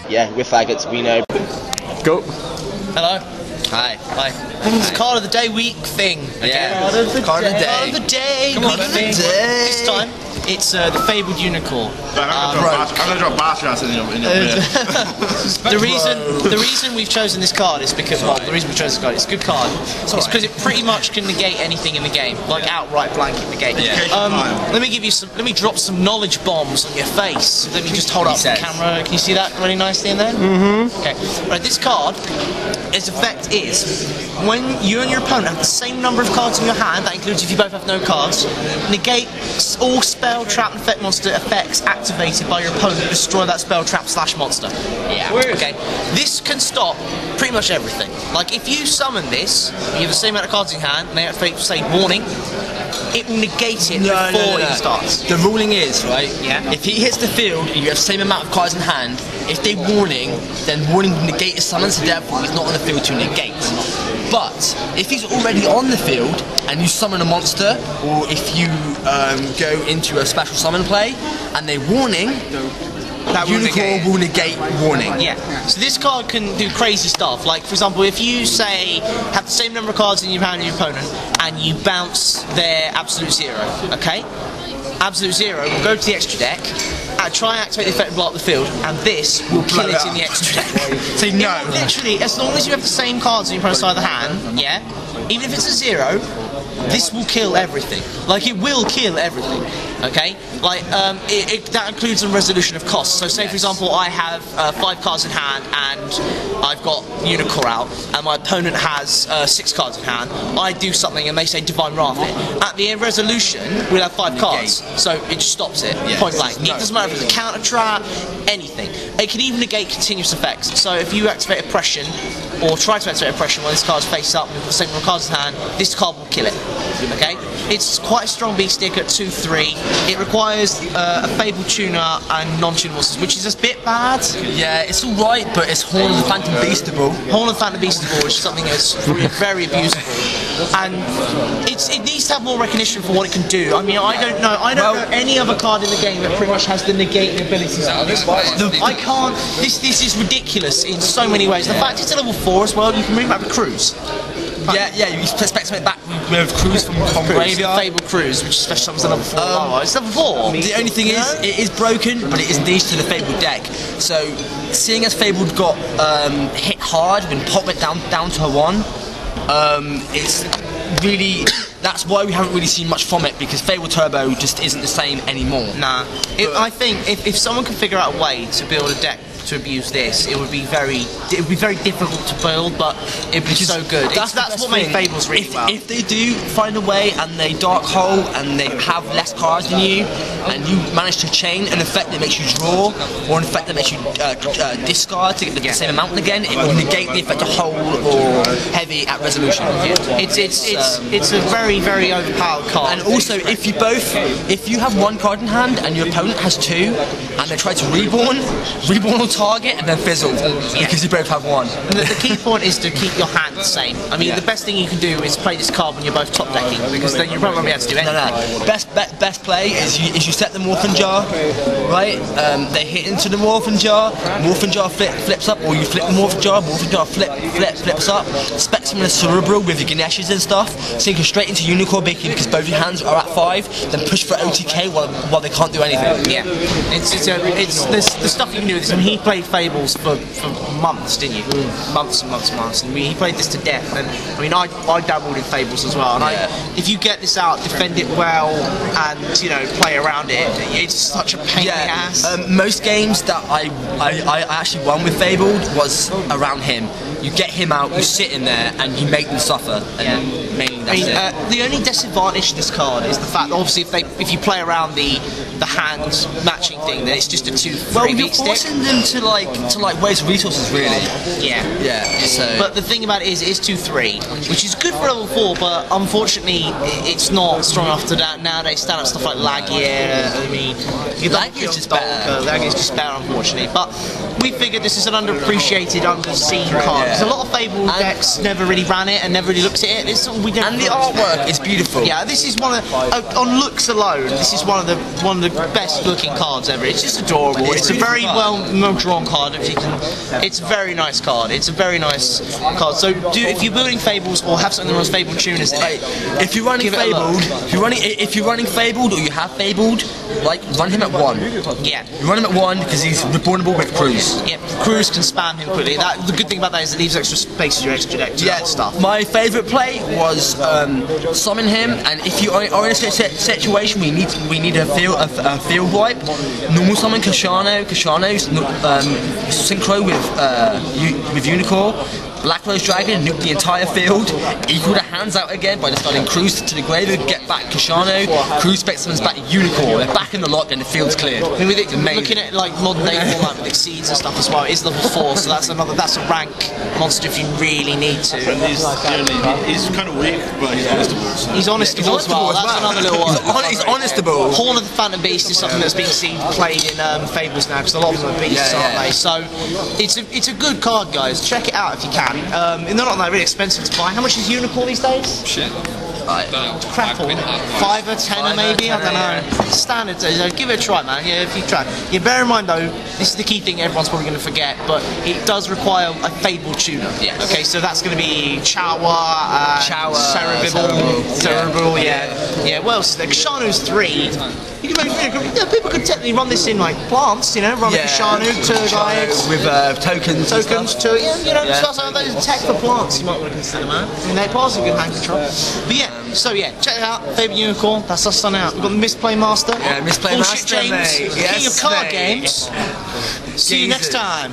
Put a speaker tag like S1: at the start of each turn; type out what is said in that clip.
S1: yeah, we're faggots, we know.
S2: Go.
S3: Hello.
S4: Hi.
S3: Hi. It's Card of the Day week thing.
S4: Yeah.
S3: Card of the
S4: Card of the
S3: Card of the Day.
S4: Card of the Day.
S3: This time, it's the Fabled Unicorn.
S2: I'm gonna drop Bostras in your beer.
S3: The reason we've chosen this card is because the reason we've chosen this card, it's a good card. It's because it pretty much can negate anything in the game, like outright blanket negate.
S4: Yeah.
S3: Let me drop some knowledge bombs on your face. Let me just hold up the camera. Can you see that really nicely in there? Mm-hmm. Okay. Right. This card, its effect is when you and your opponent have the same number of cards in your hand. That includes if you both have no cards. Negate all spell, trap, and effect monster effects activated by your opponent. Destroy that spell, trap, / monster.
S4: Yeah.
S3: Okay. This can stop pretty much everything. Like if you summon this, you have the same amount of cards in your hand, and they activate, say, warning. It will negate it before it starts.
S4: The ruling is, right?
S3: Yeah.
S4: If he hits the field and you have the same amount of cards in hand, if they warning, then warning will negate his summon, so therefore he's not on the field to negate. But if he's already on the field and you summon a monster, or if you go into a special summon play and they warning, that Unicorn will negate warning.
S3: Yeah. So this card can do crazy stuff. Like for example, if you say have the same number of cards in your hand as your opponent and you bounce their Absolute Zero, okay? Absolute Zero will go to the extra deck, try and activate the effect and block the field, and this will kill it in the extra deck.
S2: Say no.
S3: Literally, as long as you have the same cards in your opponent's side of the hand, yeah, even if it's a 0, this will kill everything. Like, it will kill everything, okay? Like, that includes a resolution of costs. So, say, for example, I have 5 cards in hand, and I've got Unicorn out, and my opponent has 6 cards in hand. I do something, and they say Divine Wrath it. At the end resolution, we'll have 5 cards, so it just stops it, point blank. It doesn't matter if it's a counter trap, anything. It can even negate continuous effects. So, if you activate Oppression, or try to activate Oppression while this card's face up with the same number of cards in hand, this card will kill it. Okay? It's quite a strong beast stick at 2/3. It requires a Fabled Tuner and non-tunable monsters, which is a bit bad.
S4: Yeah, it's alright, but it's Horn of the Phantom Beastable.
S3: Horn of the Phantom Beastable, which is something that's very abusable. And it needs to have more recognition for what it can do. I mean, I don't know any other card in the game that pretty much has the negating abilities of this. I can't. This is ridiculous in so many ways. The fact it's a level 4 as well, you can bring back the Cruise.
S4: Yeah, you expect something back with Cruise from Graveyard.
S3: Fabled Cruise, which is special summons a level 4. It's level 4.
S4: The only thing is, it is broken, but it is niche to the Fabled deck. So, seeing as Fabled got hit hard and popped it down to a 1, it's really... That's why we haven't really seen much from it, because Fabled Turbo just isn't the same anymore.
S3: Nah. I think if someone can figure out a way to build a deck to abuse this, it would be very difficult to build, but it'd be so good. That's what made Fables really well.
S4: If they do find a way and they dark hole and they have less cards than you, and you manage to chain an effect that makes you draw, or an effect that makes you discard to get the same amount again, it will negate the effect of hold or heavy at resolution.
S3: It's a very overpowered card.
S4: And also, if you have 1 card in hand and your opponent has 2, and they try to reborn will target and then fizzle because you both have 1.
S3: The key point is to keep your hand the same. I mean, the best thing you can do is play this card when you're both top decking, because then you probably won't be able to do anything.
S4: No. Best play is you set the Morphin Jar, right? They hit into the Morphin Jar flips up, or you flip the Morphin Jar flips up. Spectrum and Cerebral with your Ganesh's and stuff, sink straight into Unicorn because both your hands are at 5, then push for OTK while they can't do anything.
S3: Yeah, it's the stuff you can do with this. I mean, he played Fables for months, didn't you? Months and months, and he played this to death. And I mean, I dabbled in Fables as well. And if you get this out, defend it well, and play around it, it's such a pain in the ass.
S4: Most games that I actually won with Fabled was around him. You get him out, you sit in there, and you make them suffer. And mainly that's it.
S3: The only disadvantage to this card is the fact that obviously if you play around the hand matching thing, then it's just a 2/3
S4: you're forcing them to waste resources, really.
S3: Yeah. So. But the thing about it is 2/3, which is good for level 4, but unfortunately it's not strong enough to nowadays stand up stuff like Lagier. I mean,
S4: Lagier is just better.
S3: Lagier is just better, unfortunately. But we figured this is an underappreciated, underseen card. because a lot of Fable decks never really ran it and never really looked at it. We never
S4: And the artwork is beautiful.
S3: Yeah, this is one of on looks alone. This is one of the best looking cards ever. It's just adorable. It's a very well drawn card. If you can, it's a very nice card. It's a very nice card. So if you're building Fables or have something that runs Fable tuners,
S4: if you're running Fabled, if you're running Fabled or you have Fabled, like run him at 1.
S3: Yeah.
S4: You run him at 1 because he's rebornable with Cruise.
S3: Yep. Cruise can spam him quickly. The good thing about that is it leaves extra space to your extra deck.
S4: Yeah,
S3: stuff.
S4: My favourite play was summon him, and if you are in a situation where we need a field wipe, normal summon Kashano. Kashano's synchro with Unicorn. Black Rose Dragon, nuke the entire field, equal the hands out again by discarding Cruise to the graveyard, get back Kashano, Cruise summons back Unicorn, they're back in the lock and the field's cleared.
S3: I mean, looking at like modern day format with Exceeds and stuff as well, it's level 4, so that's a rank monster if you really need to.
S2: And he's kind of weak, but he's honestable.
S3: He's honestable as well. That's another little one.
S4: He's honestable.
S3: Horn of the Phantom Beast is something that's being seen played in Fables now, because a lot of them are beasts, aren't they? So it's a good card, guys. Check it out if you can. And they're not that really expensive to buy. How much is Unicorn these days?
S1: Shit.
S3: Crap, 5 or 10 maybe, I don't know. Standard, give it a try, man. Yeah, if you try. Yeah, bear in mind though, this is the key thing everyone's probably going to forget, but it does require a Fable tuner.
S4: Yes.
S3: Okay, so that's going to be Chawa, Cerebral, yeah. What else is there? Kashano's 3. You can people could technically run this in like plants, run a Kashanu, Turgide
S4: with tokens
S3: too. Those tech for plants you might want to consider, man. I mean, they pass a good hand control. But yeah, check it out. Fable Unicorn. That's us done out. We've got the Misplay Master.
S4: Yeah, Misplay
S3: Bullshit
S4: Master,
S3: James,
S4: mate. Yes,
S3: King of Card
S4: mate.
S3: Games. See you next
S4: Jesus.
S3: time.